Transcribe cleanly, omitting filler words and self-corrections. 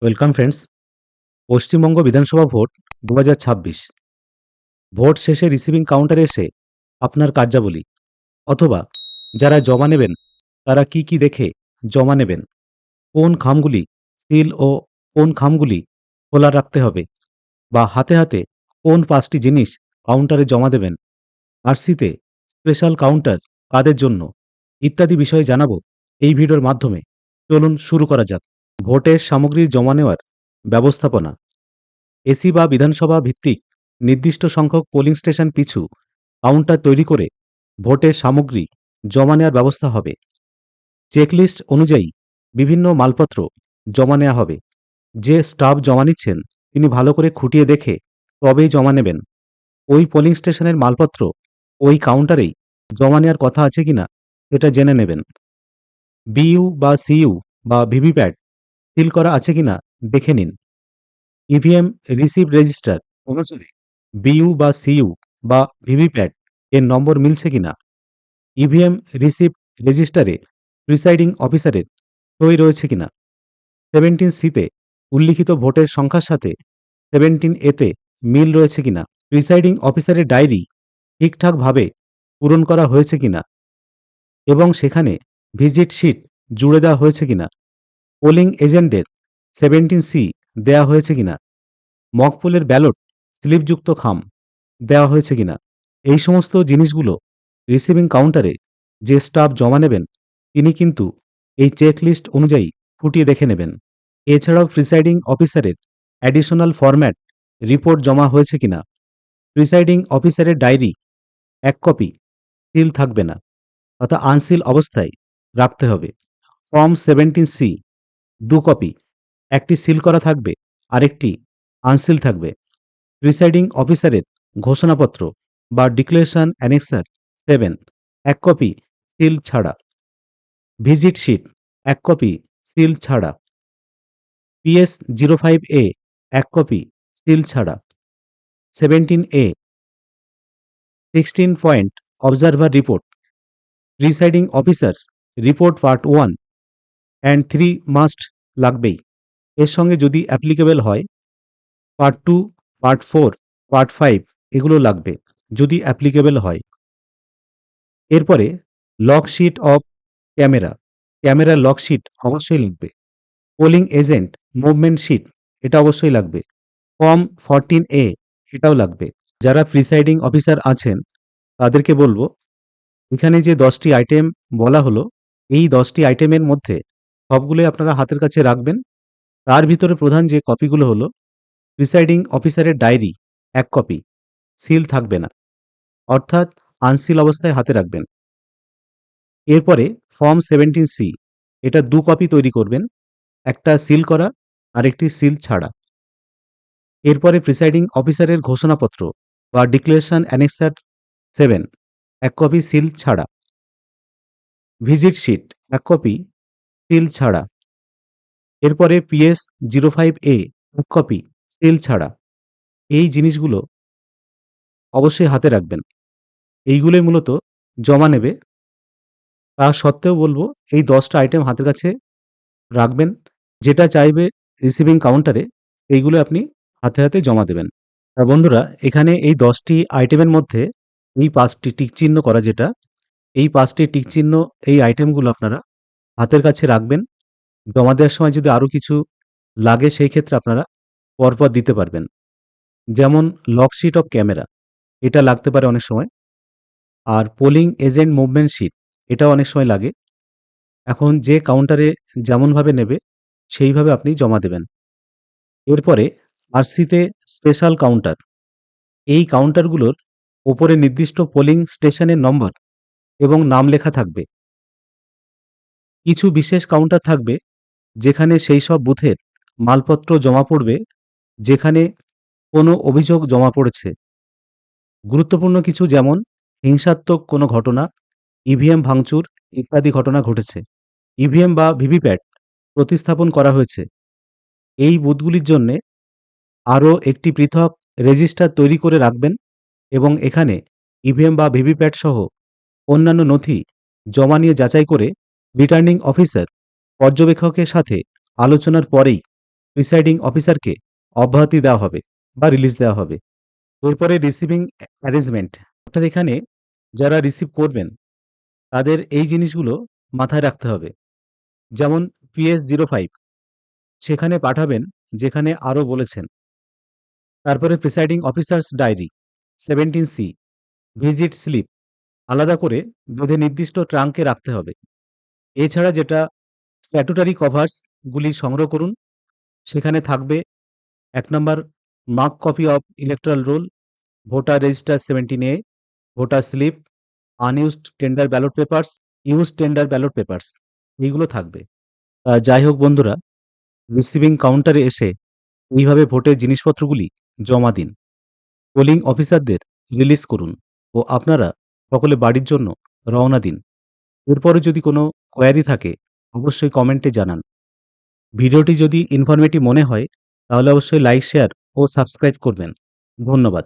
Welcome friends. Paschimbanga বিধানসভা vote 2026। Vote শেষে receiving কাউন্টারে এসে আপনার কার্যাবলী অথবা যারা জমা নেবেন তারা কি কি দেখে জমা নেবেন, কোন খামগুলি সিল ও কোন খামগুলি খোলা রাখতে হবে, বা হাতে হাতে কোন 5টি জিনিস কাউন্টারে জমা দেবেন, আরসিতে স্পেশাল কাউন্টার কাদের জন্য ইত্যাদি বিষয়ে জানাবো এই ভিডিওর মাধ্যমে। চলুন শুরু করা যাক। ভোটের সামগ্রী জমা নেওয়ার ব্যবস্থাপনা। এসি বা বিধানসভা ভিত্তিক নির্দিষ্ট সংখ্যক পোলিং স্টেশন পিছু কাউন্টার তৈরি করে ভোটের সামগ্রী জমা নেওয়ার ব্যবস্থা হবে। চেকলিস্ট অনুযায়ী বিভিন্ন মালপত্র জমা নেওয়া হবে। যে স্টাফ জমা নিচ্ছেন তিনি ভালো করে খুঁটিয়ে দেখে তবেই জমা নেবেন। ওই পোলিং স্টেশনের মালপত্র ওই কাউন্টারেই জমা নেওয়ার কথা আছে কিনা সেটা জেনে নেবেন। বিইউ বা সিইউ বা ভিভিপ্যাট সিল করা আছে কিনা দেখে নিন। ইভিএম রিসিভ রেজিস্টার অনুসারে বিইউ বা সিইউ বা ভিভিপ্যাট এর নম্বর মিলছে কিনা। ইভিএম রিসিভ রেজিস্টারে প্রিসাইডিং অফিসারের সই রয়েছে কিনা। 17C-তে উল্লিখিত ভোটের সংখ্যার সাথে 17A-তে মিল রয়েছে কিনা। প্রিসাইডিং অফিসারের ডায়েরি ঠিকঠাকভাবে পূরণ করা হয়েছে কিনা এবং সেখানে ভিজিট শিট জুড়ে দেওয়া হয়েছে কিনা। পোলিং এজেন্টদের 17C দেওয়া হয়েছে কিনা। মকপোলের ব্যালট স্লিপযুক্ত খাম দেওয়া হয়েছে কিনা। এই সমস্ত জিনিসগুলো রিসিভিং কাউন্টারে যে স্টাফ জমা নেবেন তিনি কিন্তু এই চেকলিস্ট অনুযায়ী ফুটিয়ে দেখে নেবেন। এছাড়াও প্রিসাইডিং অফিসারের অ্যাডিশনাল ফরম্যাট রিপোর্ট জমা হয়েছে কিনা। প্রিসাইডিং অফিসারের ডায়েরি 1 কপি সিল থাকবে না, অর্থাৎ আনসিল অবস্থায় রাখতে হবে। ফর্ম 17C 2 কপি, একটি সিল করা থাকবে, আরেকটি আনসিল থাকবে। প্রিসাইডিং অফিসারের ঘোষণাপত্র বা ডিক্লারেশন অ্যানেক্সার 7 1 কপি সিল ছাড়া। ভিজিট শিট 1 কপি সিল ছাড়া। PS05A 1 কপি সিল ছাড়া। 17A 16 point observer report, presiding officers report part 1 and 3 must লাগবেই। এর সঙ্গে যদি অ্যাপ্লিকেবল হয় পার্ট 2, পার্ট 4, পার্ট 5 এগুলো লাগবে যদি অ্যাপ্লিকেবল হয়। এরপরে লকশিট অফ ক্যামেরা, ক্যামেরার লকশিট অবশ্যই লাগবে। পোলিং এজেন্ট মুভমেন্ট শিট এটা অবশ্যই লাগবে। ফর্ম 14A এটাও লাগবে। যারা প্রিসাইডিং অফিসার আছেন তাদেরকে বলবো এখানে যে 10টি আইটেম বলা হলো এই 10টি আইটেমের মধ্যে সবগুলোই আপনারা হাতের কাছে রাখবেন। তার ভিতরে প্রধান যে কপিগুলো হলো প্রিসাইডিং অফিসারের ডায়েরি 1 কপি সিল থাকবে না, অর্থাৎ আনসিল অবস্থায় হাতে রাখবেন। এরপরে ফর্ম 17C এটা 2 কপি তৈরি করবেন, একটা সিল করা আর একটি সিল ছাড়া। এরপরে প্রিসাইডিং অফিসারের ঘোষণাপত্র বা ডিক্লারেশন অ্যানেক্সার 7 1 কপি সিল ছাড়া। ভিজিট শিট 1 কপি সিল ছাড়া। এরপরে PS05A 1 কপি সিল ছাড়া। এই জিনিসগুলো অবশ্যই হাতে রাখবেন। এইগুলোই মূলত জমা নেবে। তা সত্ত্বেও বলবো এই 10টা আইটেম হাতের কাছে রাখবেন। যেটা চাইবে রিসিভিং কাউন্টারে এইগুলো আপনি হাতে হাতে জমা দেবেন। বন্ধুরা এখানে এই 10টি আইটেমের মধ্যে এই 5টি টিক চিহ্ন করা, যেটা এই 5টি টিক চিহ্ন এই আইটেমগুলো আপনারা হাতের কাছে রাখবেন। জমা দেওয়ার সময় যদি আরো কিছু লাগে সেই ক্ষেত্রে আপনারা পরপর দিতে পারবেন। যেমন লকশিট অফ ক্যামেরা এটা লাগতে পারে অনেক সময়, আর পোলিং এজেন্ট মুভমেন্ট শিট এটাও অনেক সময় লাগে। এখন যে কাউন্টারে যেমনভাবে নেবে সেইভাবে আপনি জমা দেবেন। এরপরে আরসিতে স্পেশাল কাউন্টার, এই কাউন্টারগুলোর ওপরে নির্দিষ্ট পোলিং স্টেশনের নম্বর এবং নাম লেখা থাকবে। কিছু বিশেষ কাউন্টার থাকবে যেখানে সেই সব বুথের মালপত্র জমা পড়বে যেখানে কোনো অভিযোগ জমা পড়েছে। গুরুত্বপূর্ণ কিছু, যেমন হিংসাত্মক কোনো ঘটনা, ইভিএম ভাঙচুর ইত্যাদি ঘটনা ঘটেছে। ইভিএম বা ভিভিপ্যাট প্রতিস্থাপন করা হয়েছে। এই বুথগুলির জন্যে আরও একটি পৃথক রেজিস্টার তৈরি করে রাখবেন এবং এখানে ইভিএম বা ভিভিপ্যাট সহ অন্যান্য নথি জমা নিয়ে যাচাই করে রিটার্নিং অফিসার পর্যবেক্ষকের সাথে আলোচনার পরেই প্রিসাইডিং অফিসারকে অব্যাহতি দেওয়া হবে বা রিলিজ দেওয়া হবে। এরপরে রিসিভিং অ্যারেঞ্জমেন্ট, অর্থাৎ এখানে যারা রিসিভ করবেন তাদের এই জিনিসগুলো মাথায় রাখতে হবে। যেমন PS-05 সেখানে পাঠাবেন যেখানে আরও বলেছেন। তারপরে presiding officers diary 17C visit slip আলাদা করে বেঁধে নির্দিষ্ট ট্রাঙ্কে রাখতে হবে। এছাড়া যেটা স্ট্যাটুটারি কভার্স গুলি সংগ্রহ করুন, সেখানে থাকবে 1 number mark copy of electoral roll, voter register 17A, voter slip, unused tender ballot papers, used tender ballot papers, এইগুলো থাকবে। যাই হোক বন্ধুরা, রিসিভিং কাউন্টারে এসে এইভাবে ভোটের জিনিসপত্রগুলি জমা দিন। পোলিং অফিসারদের রিলিজ করুন ও আপনারা সকলে বাড়ির জন্য রওনা দিন। এরপরে যদি কোনো কোয়ারি থাকে অবশ্যই কমেন্টে জানান। ভিডিওটি যদি ইনফরমেটিভ মনে হয় তাহলে অবশ্যই লাইক, শেয়ার ও সাবস্ক্রাইব করবেন। ধন্যবাদ।